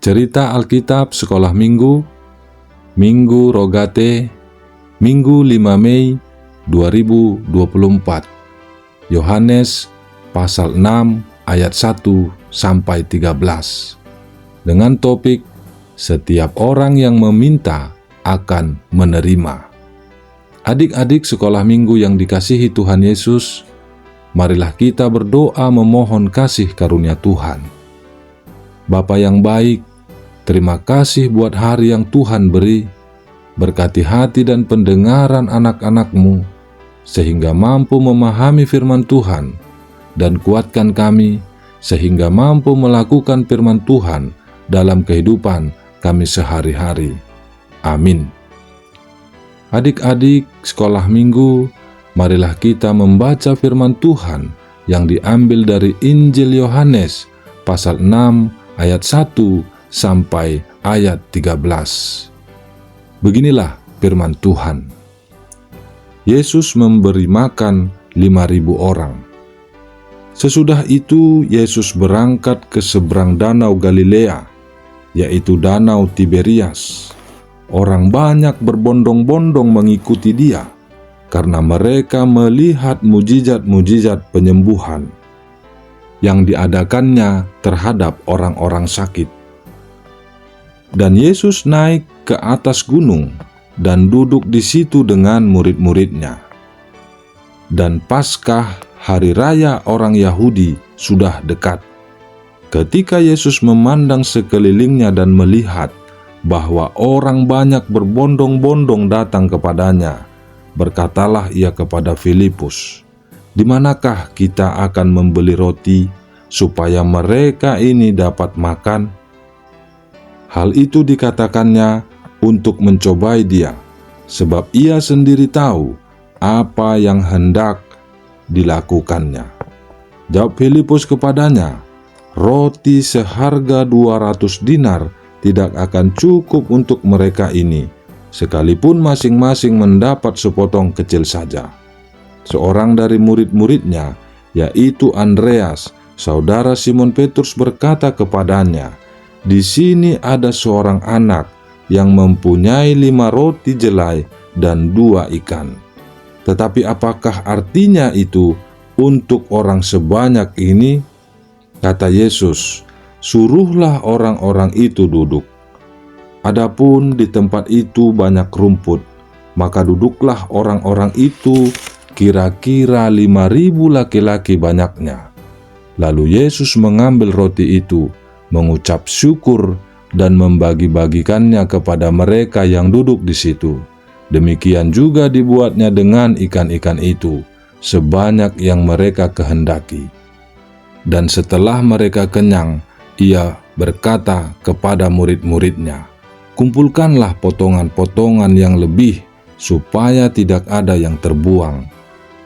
Cerita Alkitab Sekolah Minggu, Minggu Rogate, Minggu 5 Mei 2024. Yohanes pasal 6 ayat 1 sampai 13. Dengan topik setiap orang yang meminta akan menerima. Adik-adik sekolah minggu yang dikasihi Tuhan Yesus, marilah kita berdoa memohon kasih karunia Tuhan. Bapa yang baik, terima kasih buat hari yang Tuhan beri. Berkati hati dan pendengaran anak-anak-Mu, sehingga mampu memahami firman Tuhan, dan kuatkan kami, sehingga mampu melakukan firman Tuhan dalam kehidupan kami sehari-hari. Amin. Adik-adik sekolah minggu, marilah kita membaca firman Tuhan yang diambil dari Injil Yohanes pasal 6 ayat 1 sampai ayat 13. Beginilah firman Tuhan. Yesus memberi makan 5.000 orang. Sesudah itu Yesus berangkat ke seberang danau Galilea, yaitu danau Tiberias. Orang banyak berbondong-bondong mengikuti Dia, karena mereka melihat mujizat-mujizat penyembuhan yang diadakannya terhadap orang-orang sakit. Dan Yesus naik ke atas gunung dan duduk di situ dengan murid-muridnya. Dan Paskah, hari raya orang Yahudi, sudah dekat. Ketika Yesus memandang sekelilingnya dan melihat bahwa orang banyak berbondong-bondong datang kepadanya, berkatalah ia kepada Filipus, "Di manakah kita akan membeli roti supaya mereka ini dapat makan?" Hal itu dikatakannya untuk mencobai Dia, sebab Ia sendiri tahu apa yang hendak dilakukannya. Jawab Filipus kepadanya, "Roti seharga 200 dinar tidak akan cukup untuk mereka ini, sekalipun masing-masing mendapat sepotong kecil saja." Seorang dari murid-muridnya, yaitu Andreas, saudara Simon Petrus, berkata kepadanya, "Di sini ada seorang anak yang mempunyai 5 roti jelai dan 2 ikan. Tetapi apakah artinya itu untuk orang sebanyak ini?" Kata Yesus, "Suruhlah orang-orang itu duduk." Adapun di tempat itu banyak rumput, maka duduklah orang-orang itu, kira-kira 5.000 laki-laki banyaknya. Lalu Yesus mengambil roti itu, mengucap syukur, dan membagi-bagikannya kepada mereka yang duduk di situ. Demikian juga dibuatnya dengan ikan-ikan itu, sebanyak yang mereka kehendaki. Dan setelah mereka kenyang, Ia berkata kepada murid-muridnya, "Kumpulkanlah potongan-potongan yang lebih, supaya tidak ada yang terbuang."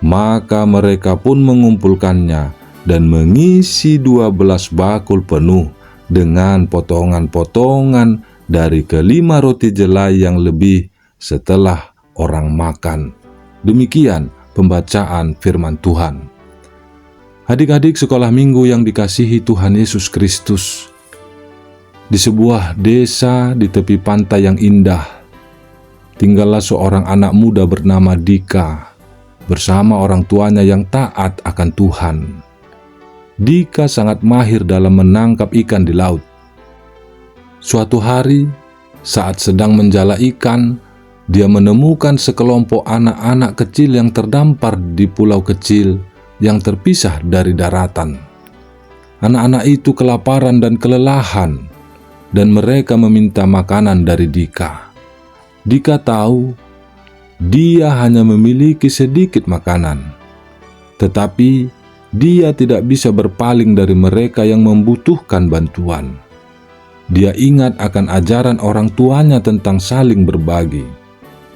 Maka mereka pun mengumpulkannya dan mengisi 12 bakul penuh dengan potongan-potongan dari ke-5 roti jelai yang lebih setelah orang makan. Demikian pembacaan firman Tuhan. Adik-adik sekolah minggu yang dikasihi Tuhan Yesus Kristus, di sebuah desa di tepi pantai yang indah, tinggallah seorang anak muda bernama Dika bersama orang tuanya yang taat akan Tuhan. Dika sangat mahir dalam menangkap ikan di laut. Suatu hari, saat sedang menjala ikan, dia menemukan sekelompok anak-anak kecil yang terdampar di pulau kecil yang terpisah dari daratan. Anak-anak itu kelaparan dan kelelahan, dan mereka meminta makanan dari Dika. Dika tahu dia hanya memiliki sedikit makanan, tetapi dia tidak bisa berpaling dari mereka yang membutuhkan bantuan. Dia ingat akan ajaran orang tuanya tentang saling berbagi.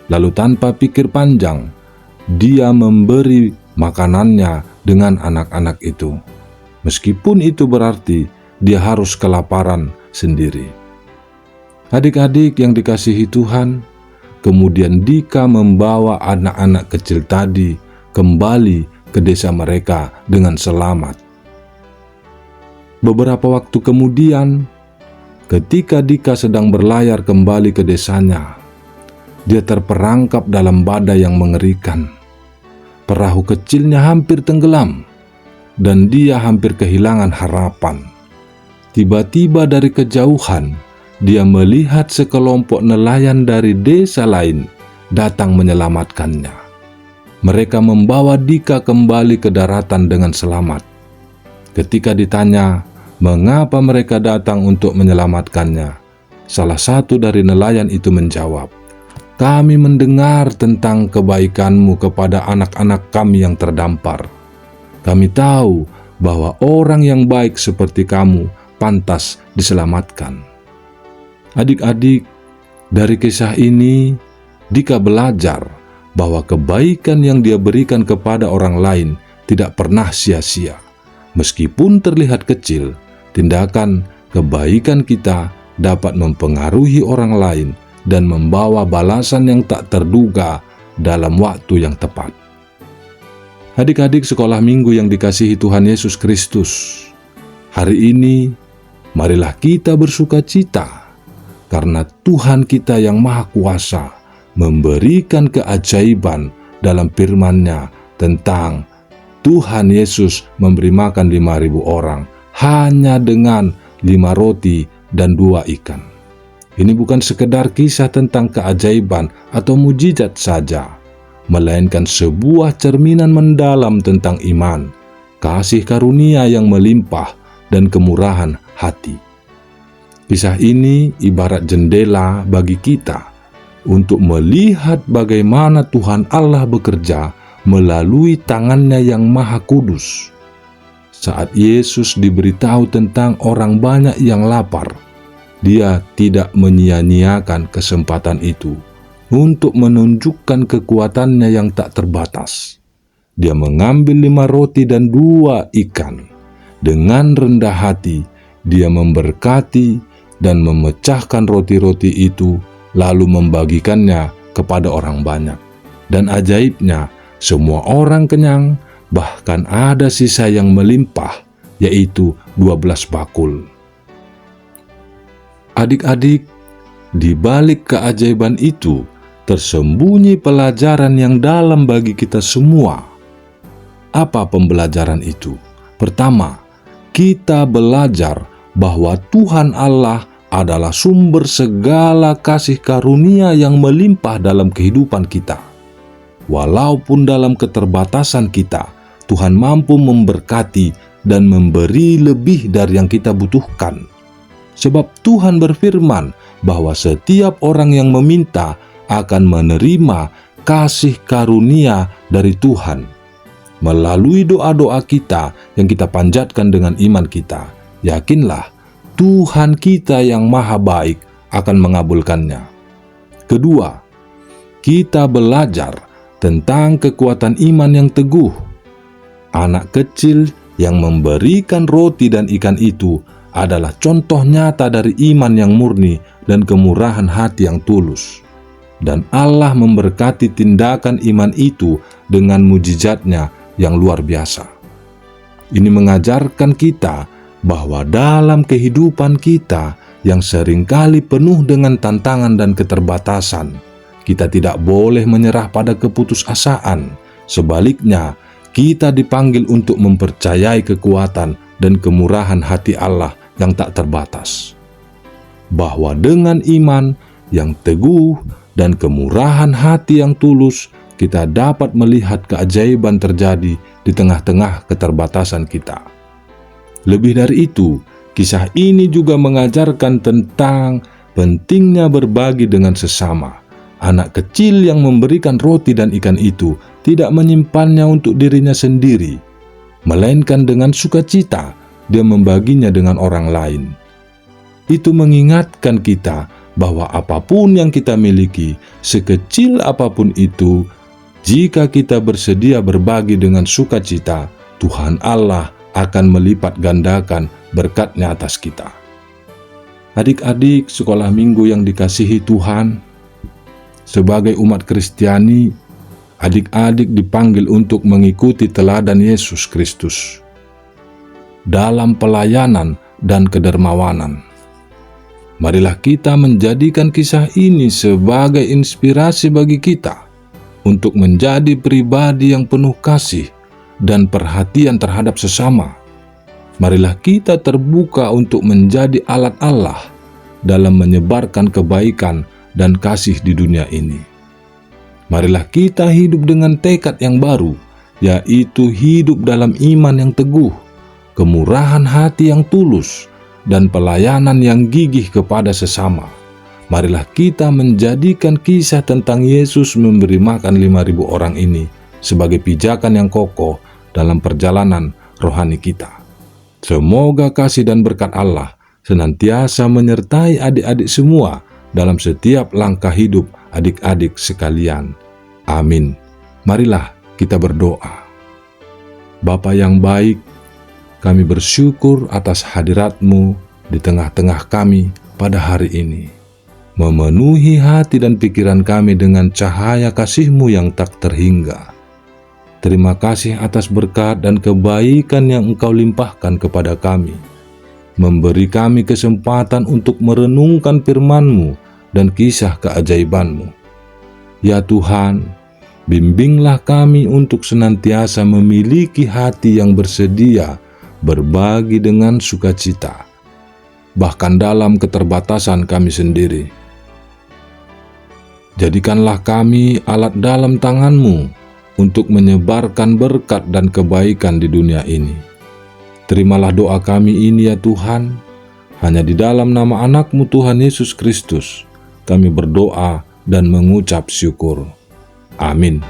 Lalu tanpa pikir panjang, dia memberi makanannya dengan anak-anak itu. Meskipun itu berarti dia harus kelaparan sendiri. Adik-adik yang dikasihi Tuhan, kemudian Dika membawa anak-anak kecil tadi kembali ke desa mereka dengan selamat. Beberapa waktu kemudian, Ketika Dika sedang berlayar kembali ke desanya, dia terperangkap dalam badai yang mengerikan. Perahu kecilnya hampir tenggelam, dan dia hampir kehilangan harapan. Tiba-tiba dari kejauhan, dia melihat sekelompok nelayan dari desa lain datang menyelamatkannya. Mereka membawa Dika kembali ke daratan dengan selamat. Ketika ditanya mengapa mereka datang untuk menyelamatkannya, salah satu dari nelayan itu menjawab, "Kami mendengar tentang kebaikanmu kepada anak-anak kami yang terdampar. Kami tahu bahwa orang yang baik seperti kamu pantas diselamatkan." Adik-adik, dari kisah ini, Dika belajar bahwa kebaikan yang dia berikan kepada orang lain tidak pernah sia-sia. Meskipun terlihat kecil, tindakan kebaikan kita dapat mempengaruhi orang lain dan membawa balasan yang tak terduga dalam waktu yang tepat. Adik-adik sekolah minggu yang dikasihi Tuhan Yesus Kristus, hari ini marilah kita bersuka cita karena Tuhan kita yang Maha Kuasa memberikan keajaiban dalam firman-Nya tentang Tuhan Yesus memberi makan 5.000 orang hanya dengan 5 roti dan 2 ikan. Ini bukan sekedar kisah tentang keajaiban atau mujizat saja, melainkan sebuah cerminan mendalam tentang iman, kasih karunia yang melimpah, dan kemurahan hati. Kisah ini ibarat jendela bagi kita untuk melihat bagaimana Tuhan Allah bekerja melalui tangan-Nya yang Maha Kudus. Saat Yesus diberitahu tentang orang banyak yang lapar, Dia tidak menyia-nyiakan kesempatan itu untuk menunjukkan kekuatan-Nya yang tak terbatas. Dia mengambil 5 roti dan 2 ikan. Dengan rendah hati, Dia memberkati dan memecahkan roti-roti itu, lalu membagikannya kepada orang banyak. Dan ajaibnya, semua orang kenyang, bahkan ada sisa yang melimpah, yaitu 12 bakul. Adik-adik, di balik keajaiban itu, tersembunyi pelajaran yang dalam bagi kita semua. Apa pembelajaran itu? Pertama, kita belajar bahwa Tuhan Allah adalah sumber segala kasih karunia yang melimpah dalam kehidupan kita. Walaupun dalam keterbatasan kita, Tuhan mampu memberkati dan memberi lebih dari yang kita butuhkan. Sebab Tuhan berfirman bahwa setiap orang yang meminta akan menerima kasih karunia dari Tuhan. Melalui doa-doa kita yang kita panjatkan dengan iman kita, yakinlah Tuhan kita yang Maha Baik akan mengabulkannya. Kedua, kita belajar tentang kekuatan iman yang teguh. Anak kecil yang memberikan roti dan ikan itu adalah contoh nyata dari iman yang murni dan kemurahan hati yang tulus. Dan Allah memberkati tindakan iman itu dengan mujizat-Nya yang luar biasa. Ini mengajarkan kita bahwa dalam kehidupan kita yang seringkali penuh dengan tantangan dan keterbatasan, kita tidak boleh menyerah pada keputusasaan. Sebaliknya, kita dipanggil untuk mempercayai kekuatan dan kemurahan hati Allah yang tak terbatas. Bahwa dengan iman yang teguh dan kemurahan hati yang tulus, kita dapat melihat keajaiban terjadi di tengah-tengah keterbatasan kita. Lebih dari itu, kisah ini juga mengajarkan tentang pentingnya berbagi dengan sesama. Anak kecil yang memberikan roti dan ikan itu tidak menyimpannya untuk dirinya sendiri, melainkan dengan sukacita dia membaginya dengan orang lain. Itu mengingatkan kita bahwa apapun yang kita miliki, sekecil apapun itu, jika kita bersedia berbagi dengan sukacita, Tuhan Allah akan melipat gandakan berkat-Nya atas kita. Adik-adik sekolah minggu yang dikasihi Tuhan, sebagai umat Kristiani, adik-adik dipanggil untuk mengikuti teladan Yesus Kristus dalam pelayanan dan kedermawanan. Marilah kita menjadikan kisah ini sebagai inspirasi bagi kita untuk menjadi pribadi yang penuh kasih dan perhatian terhadap sesama. Marilah kita terbuka untuk menjadi alat Allah dalam menyebarkan kebaikan dan kasih di dunia ini. Marilah kita hidup dengan tekad yang baru, yaitu hidup dalam iman yang teguh, kemurahan hati yang tulus, dan pelayanan yang gigih kepada sesama. Marilah kita menjadikan kisah tentang Yesus memberi makan 5.000 orang ini sebagai pijakan yang kokoh dalam perjalanan rohani kita. Semoga kasih dan berkat Allah senantiasa menyertai adik-adik semua dalam setiap langkah hidup adik-adik sekalian. Amin. Marilah kita berdoa. Bapa yang baik, kami bersyukur atas hadirat-Mu di tengah-tengah kami pada hari ini. Memenuhi hati dan pikiran kami dengan cahaya kasih-Mu yang tak terhingga. Terima kasih atas berkat dan kebaikan yang Engkau limpahkan kepada kami. Memberi kami kesempatan untuk merenungkan firman-Mu dan kisah keajaiban-Mu. Ya Tuhan, bimbinglah kami untuk senantiasa memiliki hati yang bersedia berbagi dengan sukacita, bahkan dalam keterbatasan kami sendiri. Jadikanlah kami alat dalam tangan-Mu untuk menyebarkan berkat dan kebaikan di dunia ini. Terimalah doa kami ini ya Tuhan, hanya di dalam nama anak-Mu Tuhan Yesus Kristus, kami berdoa dan mengucap syukur. Amin.